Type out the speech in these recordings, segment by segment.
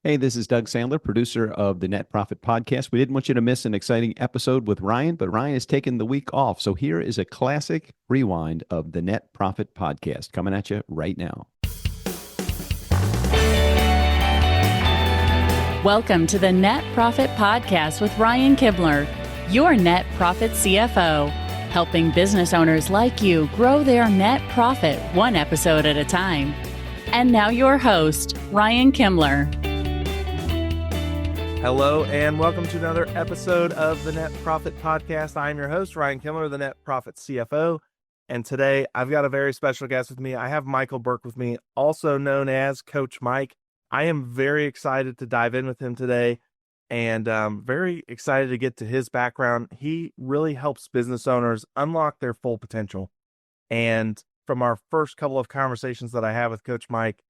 Hey, this is Doug Sandler, producer of the Net Profit Podcast. We didn't want you to miss an exciting episode with Ryan, but Ryan is taking the week off. So here is a classic rewind of the Net Profit Podcast coming at you right now. Welcome to the Net Profit Podcast with Ryan Kibler, your Net Profit CFO, helping business owners like you grow their net profit one episode at a time. And now your host, Ryan Kibler. Hello and welcome to another episode of the Net Profit Podcast. I'm your host, Ryan Kibler, the Net Profit CFO. And today I've got a very special guest with me. I have Michael Burke with me, also known as Coach Mike. I am very excited to dive in with him today and very excited to get to his background. He really helps business owners unlock their full potential. And from our first couple of conversations that I have with Coach Mike,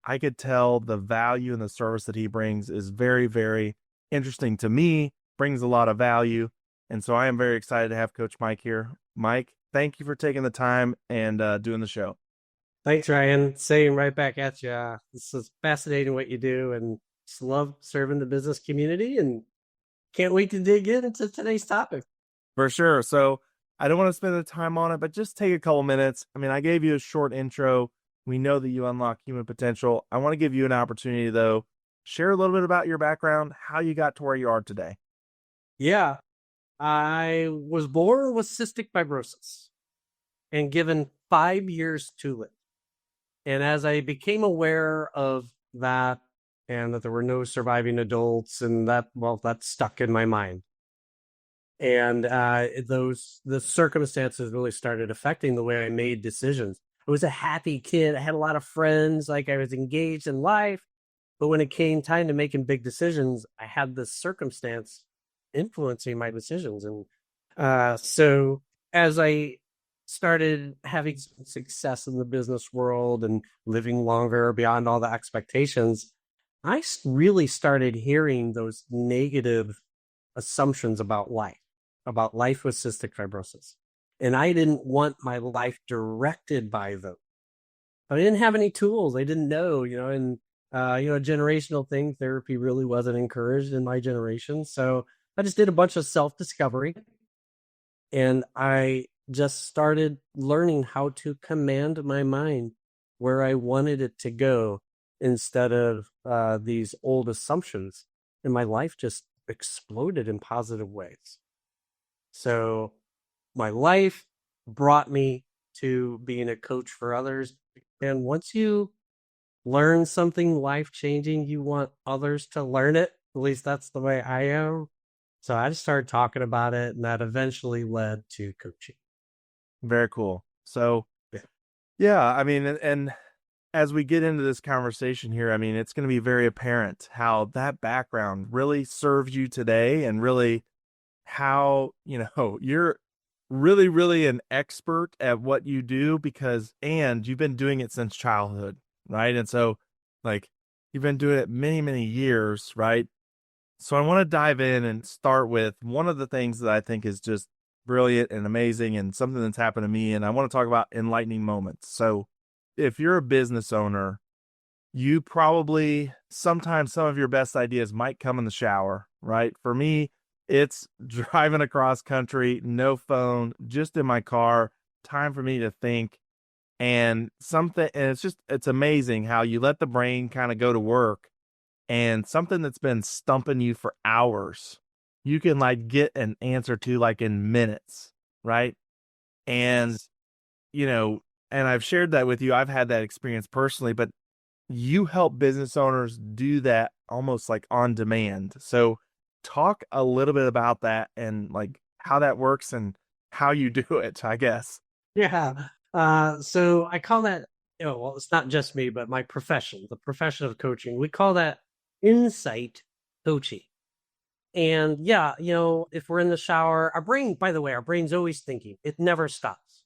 I could tell the value and the service that he brings is very, very interesting to me, brings a lot of value. And so I am very excited to have Coach Mike here. Mike, thank you for taking the time and doing the show. Thanks, Ryan. Same right back at you. This is fascinating what you do and just love serving the business community and can't wait to dig into today's topic. For sure. So I don't want to spend the time on it, but just take a couple minutes. I mean, I gave you a short intro. We know that you unlock human potential. I want to give you an opportunity, though. Share a little bit about your background, how you got to where you are today. Yeah, I was born with cystic fibrosis and given 5 years to live. And as I became aware of that and that there were no surviving adults and that stuck in my mind. And the circumstances really started affecting the way I made decisions. I was a happy kid. I had a lot of friends, like I was engaged in life. But when it came time to making big decisions, I had this circumstance influencing my decisions. And so as I started having some success in the business world and living longer beyond all the expectations, I really started hearing those negative assumptions about life with cystic fibrosis. And I didn't want my life directed by them. I didn't have any tools. I didn't know, and a generational thing, therapy really wasn't encouraged in my generation. So I just did a bunch of self-discovery. And I just started learning how to command my mind where I wanted it to go instead of these old assumptions. And my life just exploded in positive ways. So my life brought me to being a coach for others. And once you learn something life-changing, you want others to learn it. At least that's the way I am. So I just started talking about it, and that eventually led to coaching. Very cool. So, yeah, I mean, and as we get into this conversation here, I mean, it's going to be very apparent how that background really serves you today and really how, you're really, really an expert at what you do and you've been doing it since childhood, right? And so, you've been doing it many, many years, right? So I want to dive in and start with one of the things that I think is just brilliant and amazing and something that's happened to me. And I want to talk about enlightening moments. So if you're a business owner, you probably, sometimes some of your best ideas might come in the shower, right? For me, it's driving across country, no phone, just in my car, time for me to think. And it's amazing how you let the brain kind of go to work and something that's been stumping you for hours, you can get an answer to in minutes, right? And, and I've shared that with you. I've had that experience personally, but you help business owners do that almost on demand. So talk a little bit about that and how that works and how you do it, I guess. Yeah. So I call that, it's not just me, but my profession, the profession of coaching. We call that insight coaching. And yeah, if we're in the shower, our brain's always thinking. It never stops.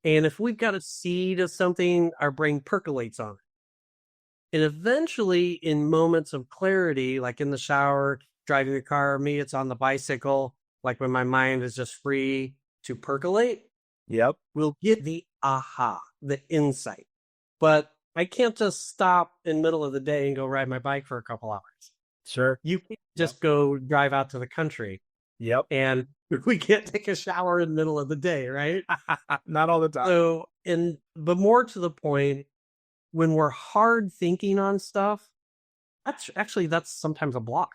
And if we've got a seed of something, our brain percolates on it. And eventually in moments of clarity, like in the shower, driving the car, me, it's on the bicycle, when my mind is just free to percolate. Yep. We'll get the aha, the insight. But I can't just stop in the middle of the day and go ride my bike for a couple hours. Sure. You can't just go drive out to the country Yep. and we can't take a shower in the middle of the day, right? Not all the time. So, but more to the point, when we're hard thinking on stuff, that's sometimes a block.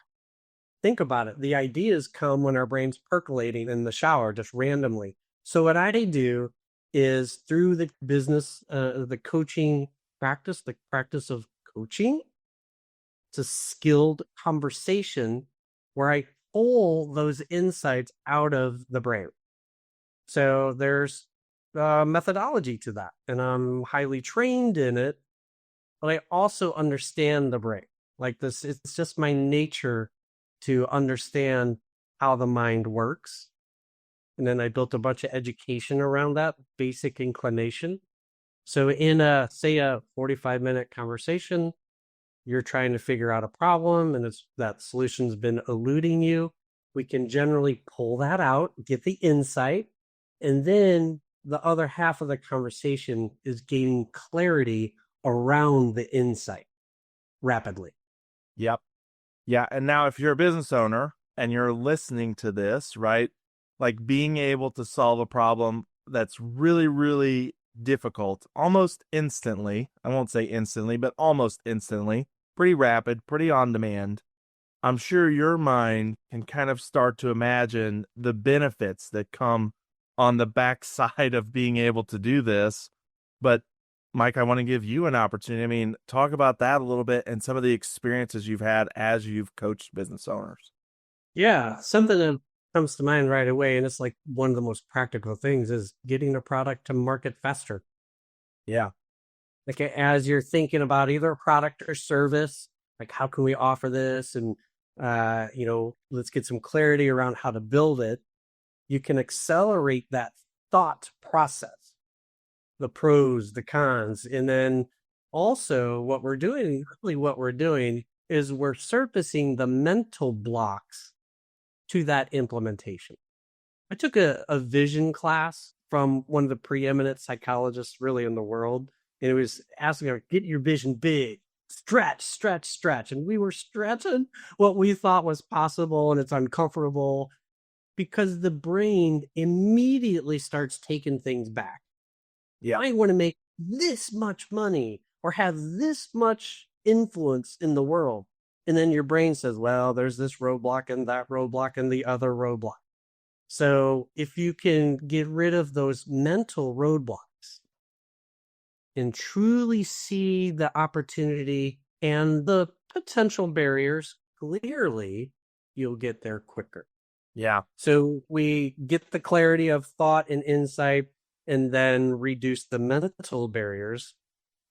Think about it. The ideas come when our brain's percolating in the shower just randomly. So what I do is through the business, the coaching practice, the practice of coaching, it's a skilled conversation where I pull those insights out of the brain. So there's methodology to that, and I'm highly trained in it, but I also understand the brain. Like this, it's just my nature to understand how the mind works. And then I built a bunch of education around that basic inclination. So in say a 45-minute conversation, you're trying to figure out a problem and that solution's been eluding you. We can generally pull that out, get the insight, and then the other half of the conversation is gaining clarity around the insight rapidly. Yep. Yeah. And now if you're a business owner and you're listening to this, right? Like being able to solve a problem that's really, really difficult almost instantly. I won't say instantly, but almost instantly. Pretty rapid, pretty on demand. I'm sure your mind can kind of start to imagine the benefits that come on the backside of being able to do this. But Mike, I want to give you an opportunity. I mean, talk about that a little bit and some of the experiences you've had as you've coached business owners. Yeah, something that comes to mind right away, and it's like one of the most practical things, is getting a product to market faster. Yeah. Like as you're thinking about either a product or service, like how can we offer this? And, let's get some clarity around how to build it. You can accelerate that thought process, the pros, the cons. And then also what we're doing is we're surfacing the mental blocks to that implementation. I took a vision class from one of the preeminent psychologists really in the world. And it was asking her, get your vision big, stretch, stretch, stretch. And we were stretching what we thought was possible, and it's uncomfortable because the brain immediately starts taking things back. Yeah. I want to make this much money or have this much influence in the world. And then your brain says, well, there's this roadblock and that roadblock and the other roadblock. So if you can get rid of those mental roadblocks and truly see the opportunity and the potential barriers clearly, you'll get there quicker. Yeah. So we get the clarity of thought and insight, and then reduce the mental barriers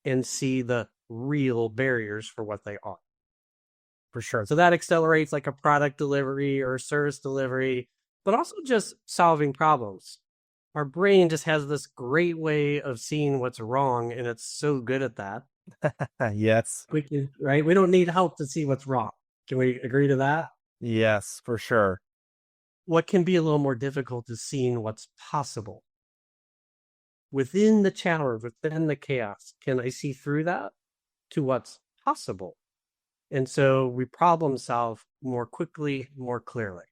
and see the real barriers for what they are. For sure. So that accelerates like a product delivery or service delivery, but also just solving problems. Our brain just has this great way of seeing what's wrong, and it's so good at that. Yes. Right? We don't need help to see what's wrong. Can we agree to that? Yes, for sure. What can be a little more difficult is seeing what's possible. Within the challenge, within the chaos, can I see through that to what's possible? And so we problem solve more quickly, more clearly.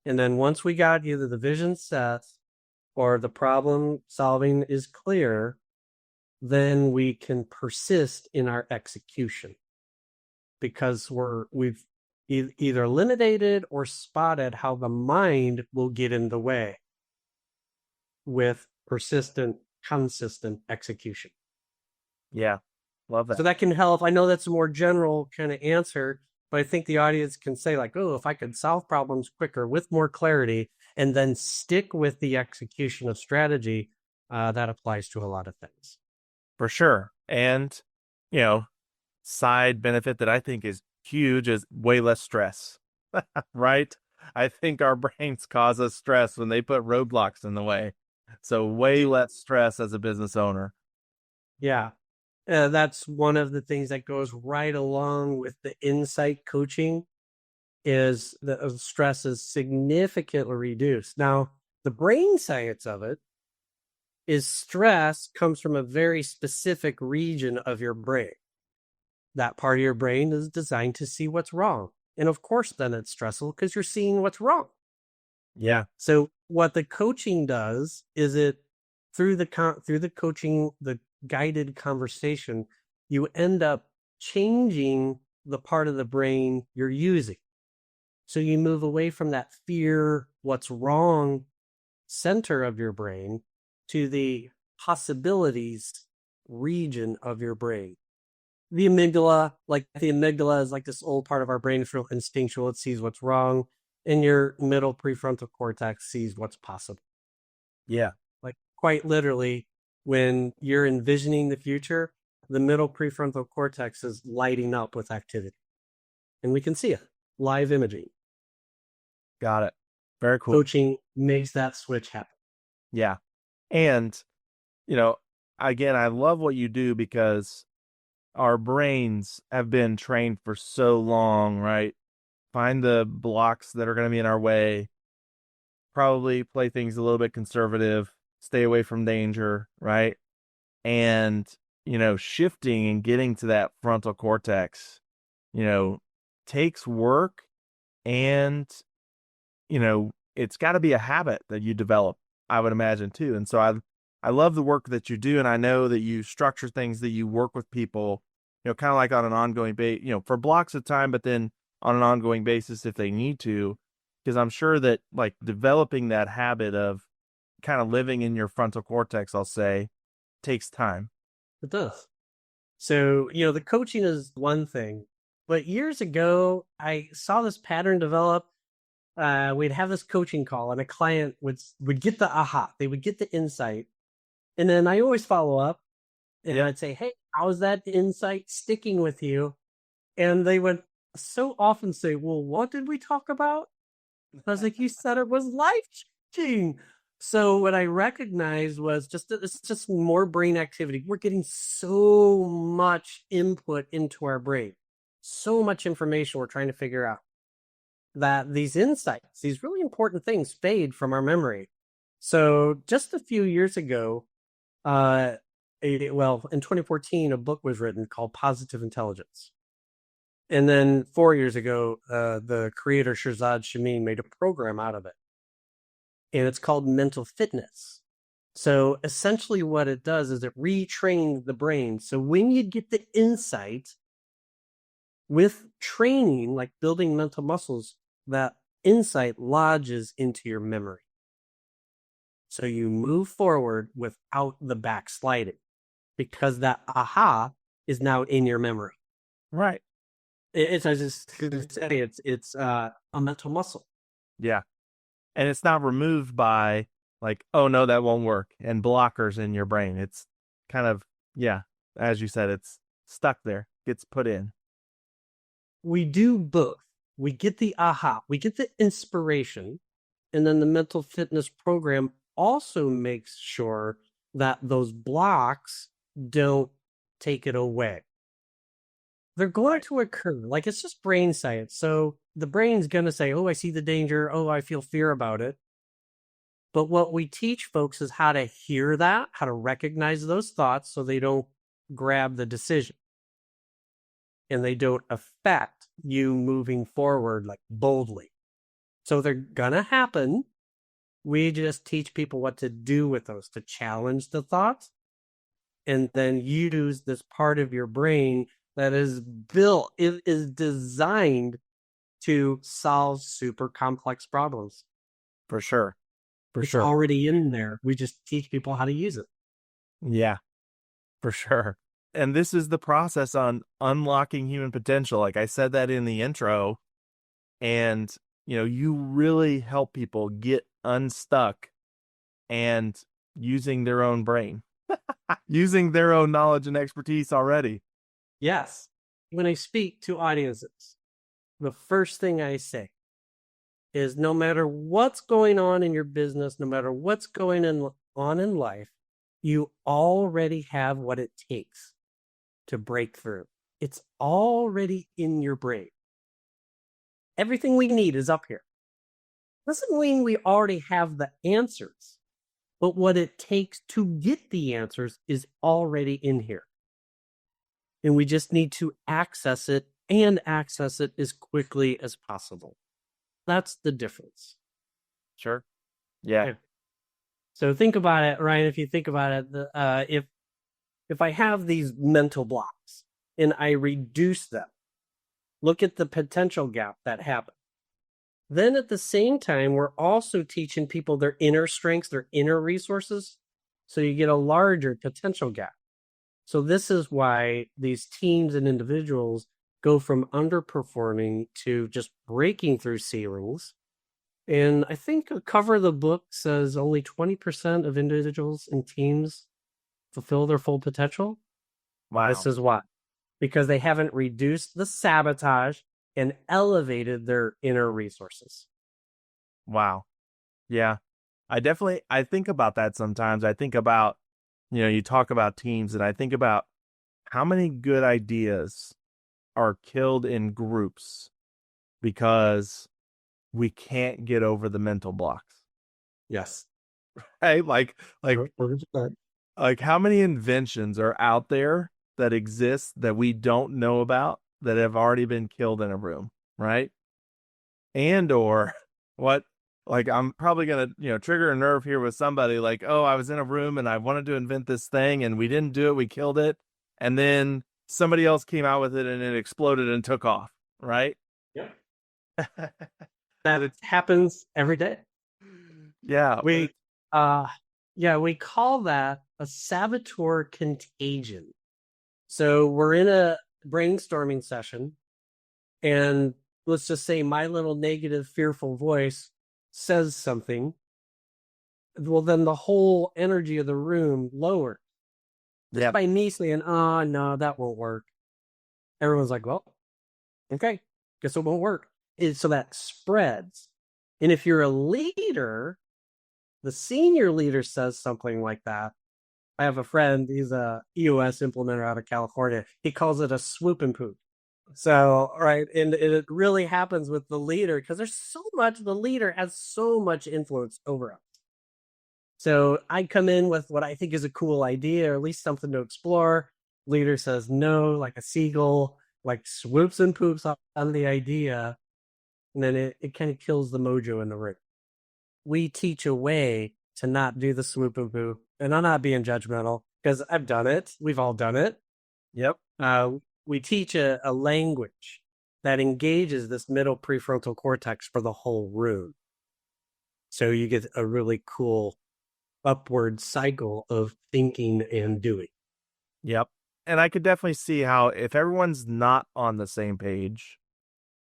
And then once we got either the vision set or the problem solving is clear, then we can persist in our execution because we've either eliminated or spotted how the mind will get in the way with persistent, consistent execution. Yeah. Love that. So that can help. I know that's a more general kind of answer, but I think the audience can say like, oh, if I could solve problems quicker with more clarity and then stick with the execution of strategy, that applies to a lot of things. For sure. And, side benefit that I think is huge is way less stress, right? I think our brains cause us stress when they put roadblocks in the way. So way less stress as a business owner. Yeah. That's one of the things that goes right along with the insight coaching is the stress is significantly reduced. Now, the brain science of it is stress comes from a very specific region of your brain. That part of your brain is designed to see what's wrong. And of course, then it's stressful because you're seeing what's wrong. Yeah. So what the coaching does is it through the coaching, the guided conversation, you end up changing the part of the brain you're using. So you move away from that fear, what's wrong center of your brain to the possibilities region of your brain. The amygdala is like this old part of our brain, it's real instinctual. It sees what's wrong. And your middle prefrontal cortex sees what's possible. Yeah. Like quite literally, when you're envisioning the future, the middle prefrontal cortex is lighting up with activity. And we can see it, live imaging. Got it. Very cool. Coaching makes that switch happen. Yeah. And, again, I love what you do because our brains have been trained for so long, right? Find the blocks that are going to be in our way, probably play things a little bit conservative, stay away from danger, right? And, shifting and getting to that frontal cortex, takes work and, it's got to be a habit that you develop, I would imagine too. And so I love the work that you do. And I know that you structure things, that you work with people, kind of like on an ongoing basis, for blocks of time, but then on an ongoing basis if they need to, because I'm sure that like developing that habit of kind of living in your frontal cortex, I'll say, takes time. It does. So, the coaching is one thing, but years ago, I saw this pattern develop. We'd have this coaching call and a client would get the aha, they would get the insight. And then I always follow up and I'd say, hey, how's that insight sticking with you? And they would so often say, well, what did we talk about? I was like, you said it was life-changing. So what I recognized was it's just more brain activity. We're getting so much input into our brain, so much information we're trying to figure out, that these insights, these really important things, fade from our memory. So just a few years ago, in 2014, a book was written called Positive Intelligence. And then 4 years ago, the creator Shirzad Chamine made a program out of it. And it's called mental fitness. So essentially what it does is it retrains the brain. So when you get the insight with training, like building mental muscles, that insight lodges into your memory. So you move forward without the backsliding because that aha is now in your memory. Right. It's a mental muscle. Yeah. And it's not removed by like, oh no, that won't work, and blockers in your brain. It's kind of, as you said, it's stuck there, gets put in. We do both. We get the aha, we get the inspiration, and then the mental fitness program also makes sure that those blocks don't take it away. They're going to occur. Like, it's just brain science. So the brain's going to say, oh, I see the danger. Oh, I feel fear about it. But what we teach folks is how to hear that, how to recognize those thoughts so they don't grab the decision. And they don't affect you moving forward like boldly. So they're going to happen. We just teach people what to do with those, to challenge the thoughts, and then use this part of your brain that is built, it is designed to solve super complex problems. For sure. It's already in there. We just teach people how to use it. Yeah, for sure. And this is the process on unlocking human potential. Like I said that in the intro, and you really help people get unstuck and using their own brain, using their own knowledge and expertise already. Yes. When I speak to audiences, the first thing I say is no matter what's going on in your business, no matter what's going on in life, you already have what it takes to break through. It's already in your brain. Everything we need is up here. Doesn't mean we already have the answers, but what it takes to get the answers is already in here. And we just need to access it and access it as quickly as possible. That's the difference. Sure. Yeah. So think about it, Ryan. If you think about it, if I have these mental blocks and I reduce them, look at the potential gap that happens. Then at the same time, we're also teaching people their inner strengths, their inner resources. So you get a larger potential gap. So this is why these teams and individuals go from underperforming to just breaking through ceilings. And I think a cover of the book says only 20% of individuals and teams fulfill their full potential. Wow. This is why. Because they haven't reduced the sabotage and elevated their inner resources. Wow. Yeah. I think about that sometimes. I think about, you talk about teams, and I think about how many good ideas are killed in groups because we can't get over the mental blocks. Yes. Right? Like how many inventions are out there that exist that we don't know about that have already been killed in a room, right? And or what, like I'm probably going to, trigger a nerve here with somebody like, oh, I was in a room and I wanted to invent this thing and we didn't do it. We killed it. And then somebody else came out with it and it exploded and took off, right? Yeah. That it happens every day. Yeah. We call that a saboteur contagion. So we're in a brainstorming session, and let's just say my little negative, fearful voice says something. Well, then the whole energy of the room lowers. Just by me saying, oh, no, that won't work. Everyone's like, well, okay, guess it won't work. So that spreads. And if you're a leader, the senior leader says something like that. I have a friend, he's a EOS implementer out of California. He calls it a swoop and poop. So, right. And it really happens with the leader because the leader has so much influence over us. So I come in with what I think is a cool idea, or at least something to explore. Leader says no, like a seagull, like swoops and poops on the idea. And then it kind of kills the mojo in the room. We teach a way to not do the swoop and poop. And I'm not being judgmental because I've done it. We've all done it. Yep. We teach a language that engages this middle prefrontal cortex for the whole room. So you get a really cool upward cycle of thinking and doing. Yep. And I could definitely see how if everyone's not on the same page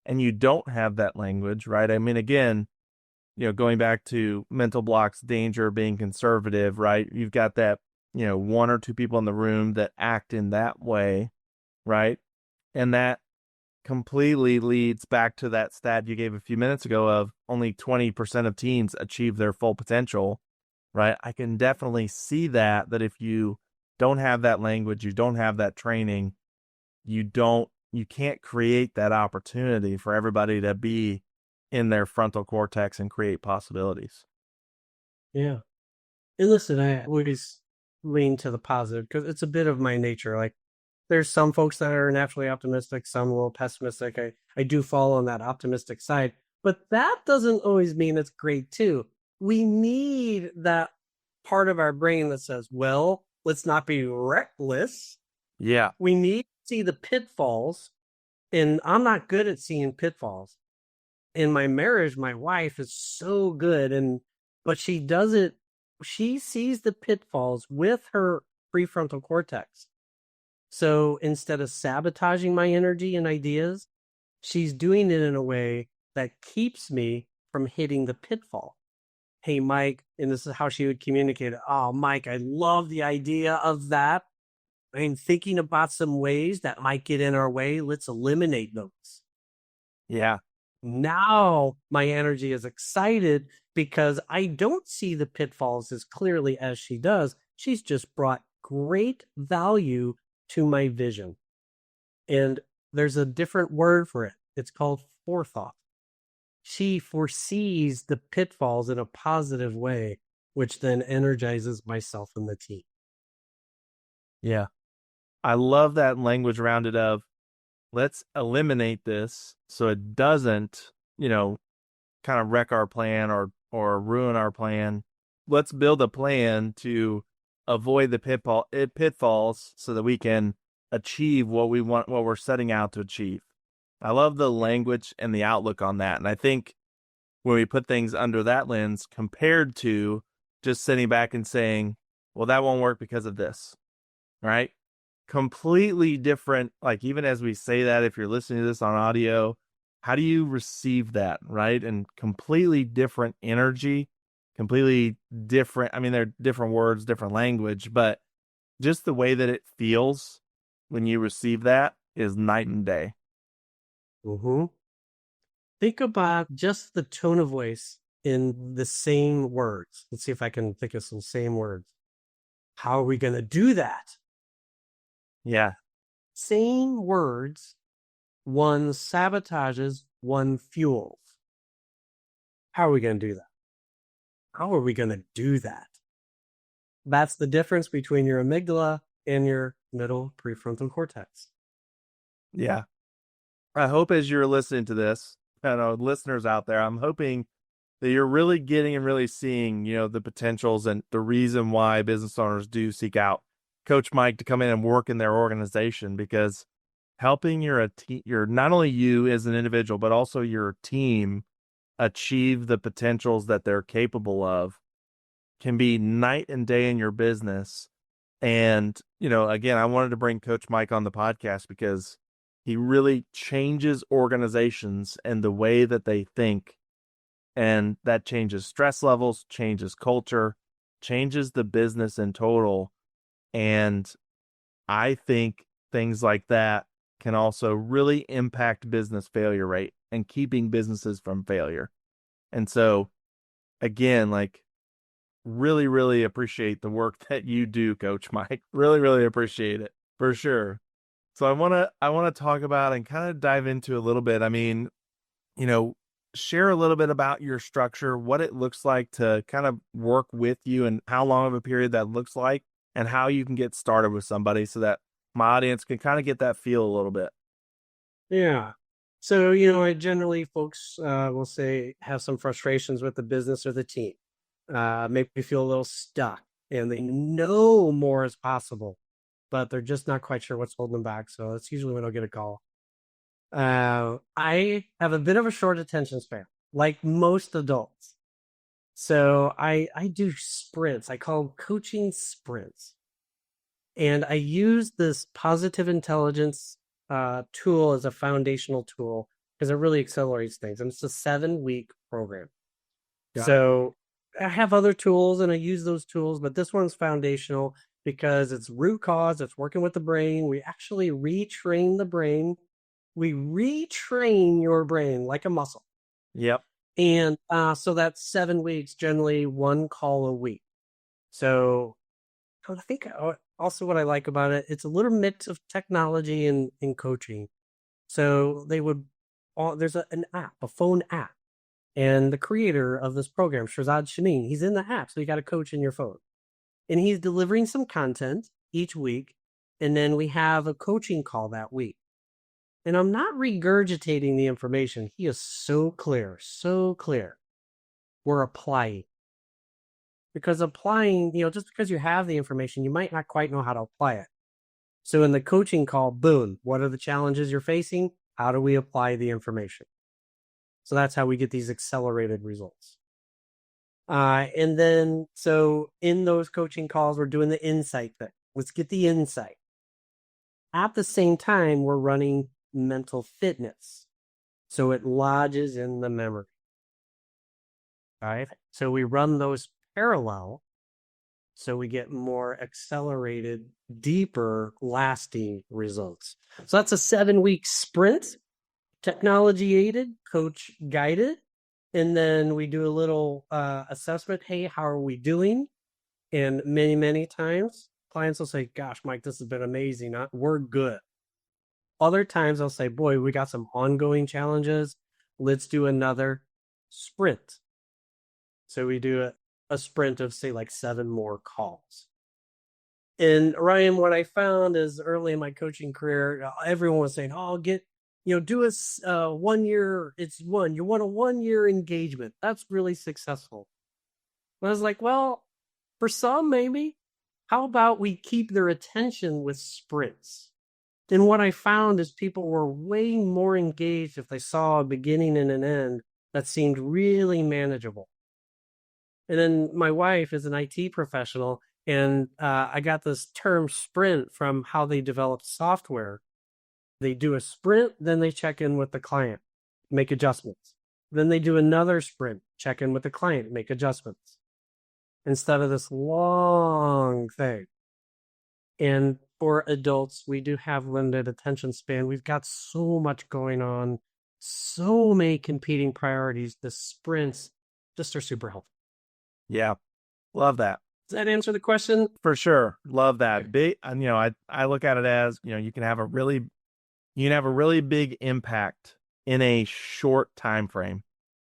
and you don't have that language, right? I mean, again, going back to mental blocks, danger, being conservative, right? You've got that, one or two people in the room that act in that way, right? And that completely leads back to that stat you gave a few minutes ago of only 20% of teens achieve their full potential, right? I can definitely see that if you don't have that language, you don't have that training, you can't create that opportunity for everybody to be in their frontal cortex and create possibilities. Yeah. And listen, I always lean to the positive because it's a bit of my nature. Like there's some folks that are naturally optimistic, some a little pessimistic. I do fall on that optimistic side, but that doesn't always mean it's great too. We need that part of our brain that says, well, let's not be reckless. Yeah. We need to see the pitfalls. And I'm not good at seeing pitfalls. In my marriage, my wife is so good, but she does it. She sees the pitfalls with her prefrontal cortex. So instead of sabotaging my energy and ideas, she's doing it in a way that keeps me from hitting the pitfall. Hey, Mike, and this is how she would communicate it. Oh, Mike, I love the idea of that. I'm thinking about some ways that might get in our way. Let's eliminate those. Yeah. Now my energy is excited because I don't see the pitfalls as clearly as she does. She's just brought great value to my vision. And there's a different word for it. It's called forethought. She foresees the pitfalls in a positive way which then energizes myself and the team. Yeah. I love that language around it of let's eliminate this so it doesn't, kind of wreck our plan or ruin our plan. Let's build a plan to avoid the pitfalls so that we can achieve what we want, what we're setting out to achieve. I love the language and the outlook on that. And I think when we put things under that lens compared to just sitting back and saying, well, that won't work because of this, right? Completely different. Like, even as we say that, if you're listening to this on audio, how do you receive that, right? And completely different energy, completely different. I mean, they're different words, different language, but just the way that it feels when you receive that is night and day. Mm-hmm. Think about just the tone of voice in the same words. Let's see if I can think of some same words. How are we going to do that? Yeah. Same words, one sabotages, one fuels. How are we going to do that? How are we going to do that? That's the difference between your amygdala and your middle prefrontal cortex. Yeah. I hope as you're listening to this, listeners out there, I'm hoping that you're really getting and really seeing, the potentials and the reason why business owners do seek out Coach Mike to come in and work in their organization, because helping your not only you as an individual, but also your team achieve the potentials that they're capable of can be night and day in your business. And, again, I wanted to bring Coach Mike on the podcast because he really changes organizations and the way that they think. And that changes stress levels, changes culture, changes the business in total. And I think things like that can also really impact business failure rate and keeping businesses from failure. And so, again, really, really appreciate the work that you do, Coach Mike. Really, really appreciate it for sure. So I want to talk about and kind of dive into a little bit. I mean, share a little bit about your structure, what it looks like to kind of work with you and how long of a period that looks like, and how you can get started with somebody so that my audience can kind of get that feel a little bit. Yeah. So, generally folks will say have some frustrations with the business or the team. Maybe feel a little stuck and they know more is possible, but they're just not quite sure what's holding them back. So that's usually when I'll get a call. I have a bit of a short attention span, like most adults. So I do sprints. I call them coaching sprints. And I use this positive intelligence tool as a foundational tool because it really accelerates things. And it's a 7-week program. So I have other tools and I use those tools, but this one's foundational because it's root cause. It's working with the brain. We actually retrain the brain. We retrain your brain like a muscle. Yep. And so that's 7 weeks, generally 1 call a week. So I think also what I like about it, it's a little mix of technology and coaching. So there's an app, a phone app. And the creator of this program, Shazad Shaneen, he's in the app. So you got a coach in your phone. And he's delivering some content each week. And then we have a coaching call that week. And I'm not regurgitating the information. He is so clear, so clear. We're applying. Because applying, just because you have the information, you might not quite know how to apply it. So in the coaching call, boom, what are the challenges you're facing? How do we apply the information? So that's how we get these accelerated results. And then, so in those coaching calls, we're doing the insight thing. Let's get the insight. At the same time, we're running mental fitness. So it lodges in the memory. All right. So we run those parallel. So we get more accelerated, deeper, lasting results. So that's a 7-week sprint, technology aided, coach guided. And then we do a little assessment. Hey, how are we doing? And many, many times clients will say, gosh, Mike, this has been amazing. We're good. Other times I'll say, boy, we got some ongoing challenges. Let's do another sprint. So we do a sprint of, say, like 7 more calls. And Ryan, what I found is early in my coaching career, everyone was saying, "Oh, do a 1 year. You want a 1 year engagement. That's really successful." And I was like, well, for some, maybe. How about we keep their attention with sprints? And what I found is people were way more engaged if they saw a beginning and an end that seemed really manageable. And then my wife is an IT professional, and I got this term sprint from how they develop software. They do a sprint, then they check in with the client, make adjustments. Then they do another sprint, check in with the client, make adjustments, instead of this long thing. And for adults, we do have limited attention span. We've got so much going on, so many competing priorities. The sprints just are super helpful. Yeah. Love that. Does that answer the question? For sure. Love that. Big, and I look at it as, you can have a really big impact in a short time frame.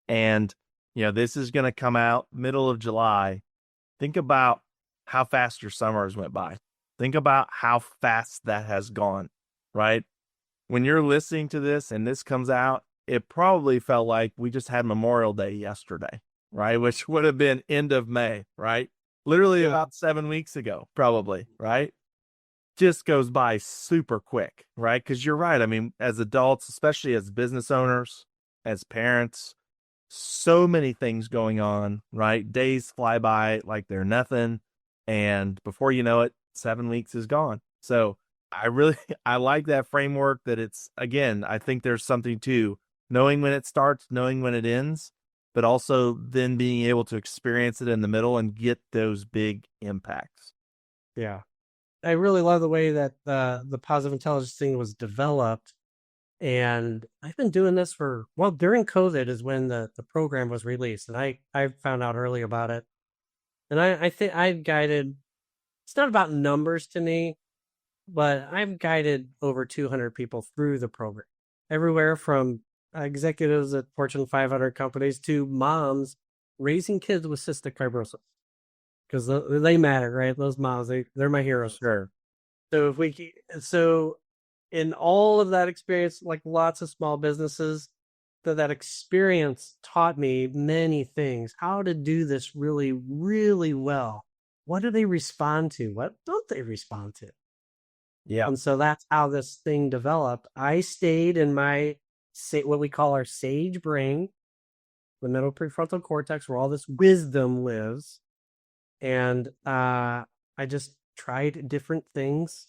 And, this is going to come out middle of July. Think about how fast your summers went by. Think about how fast that has gone, right? When you're listening to this and this comes out, it probably felt like we just had Memorial Day yesterday, right? Which would have been end of May, right? Literally about 7 weeks ago, probably, right? Just goes by super quick, right? Because you're right. I mean, as adults, especially as business owners, as parents, so many things going on, right? Days fly by like they're nothing. And before you know it, 7 weeks is gone. So I like that framework that it's, again, I think there's something to knowing when it starts, knowing when it ends, but also then being able to experience it in the middle and get those big impacts. Yeah. I really love the way that the positive intelligence thing was developed. And I've been doing this during COVID is when the program was released. And I found out early about it. And I think I've guided, it's not about numbers to me, but I've guided over 200 people through the program. Everywhere from executives at Fortune 500 companies to moms raising kids with cystic fibrosis. Because they matter, right? Those moms, they're my heroes. Sure. So in all of that experience, like lots of small businesses, that experience taught me many things, how to do this really, really well. What do they respond to? What don't they respond to? Yeah. And so that's how this thing developed. I stayed in my, what we call our sage brain, the middle prefrontal cortex, where all this wisdom lives. And I just tried different things.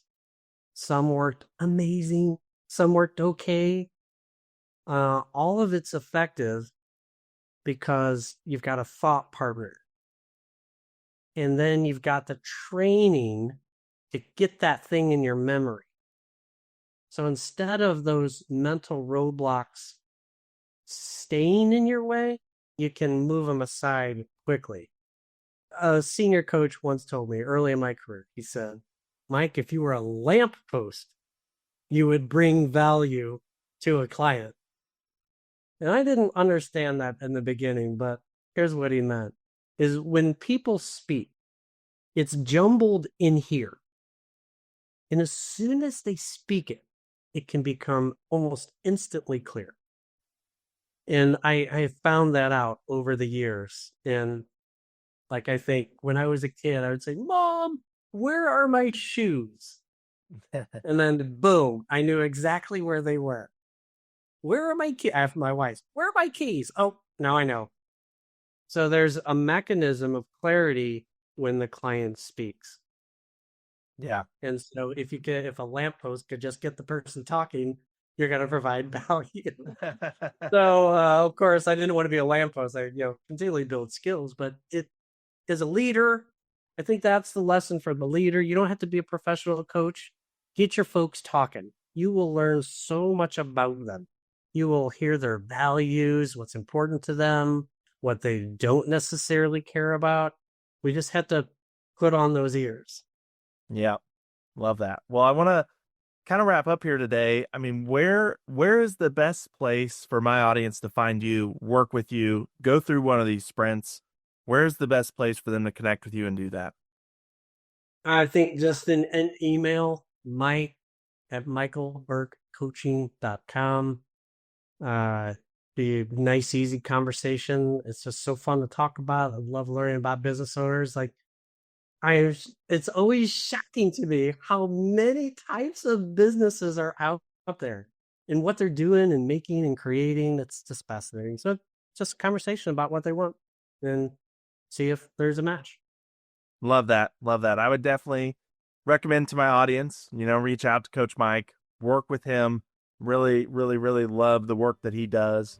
Some worked amazing. Some worked okay. All of it's effective because you've got a thought partner. And then you've got the training to get that thing in your memory. So instead of those mental roadblocks staying in your way, you can move them aside quickly. A senior coach once told me early in my career, he said, "Mike, if you were a lamppost, you would bring value to a client." And I didn't understand that in the beginning, but here's what he meant, is when people speak, it's jumbled in here. And as soon as they speak it, it can become almost instantly clear. And I found that out over the years. And like, I think when I was a kid, I would say, "Mom, where are my shoes?" And then boom, I knew exactly where they were. "Where are my keys?" I asked my wife, "Where are my keys?" "Oh, now I know." So there's a mechanism of clarity when the client speaks. Yeah. And so if a lamppost could just get the person talking, you're going to provide value. So, of course, I didn't want to be a lamppost. I, continually build skills, but as a leader, I think that's the lesson for the leader. You don't have to be a professional coach. Get your folks talking. You will learn so much about them. You will hear their values, what's important to them, what they don't necessarily care about. We just have to put on those ears. Yeah. Love that. Well, I want to kind of wrap up here today. I mean, where is the best place for my audience to find you, work with you, go through one of these sprints? where's the best place for them to connect with you and do that? I think just an email, mike@michaelburkecoaching.com. Be a nice, easy conversation. It's just so fun to talk about. I love learning about business owners. It's always shocking to me how many types of businesses are out there and what they're doing and making and creating. It's just fascinating. So just a conversation about what they want and see if there's a match. Love that. Love that. I would definitely recommend to my audience, reach out to Coach Mike, work with him. Really, really, really love the work that he does,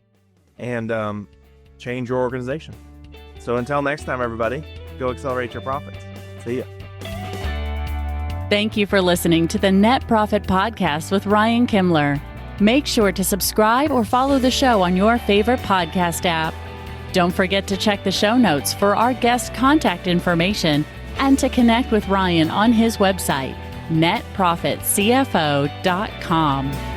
and change your organization. So until next time, everybody, go accelerate your profits. See ya. Thank you for listening to the Net Profit Podcast with Ryan Kimler. Make sure to subscribe or follow the show on your favorite podcast app. Don't forget to check the show notes for our guest contact information and to connect with Ryan on his website, netprofitcfo.com.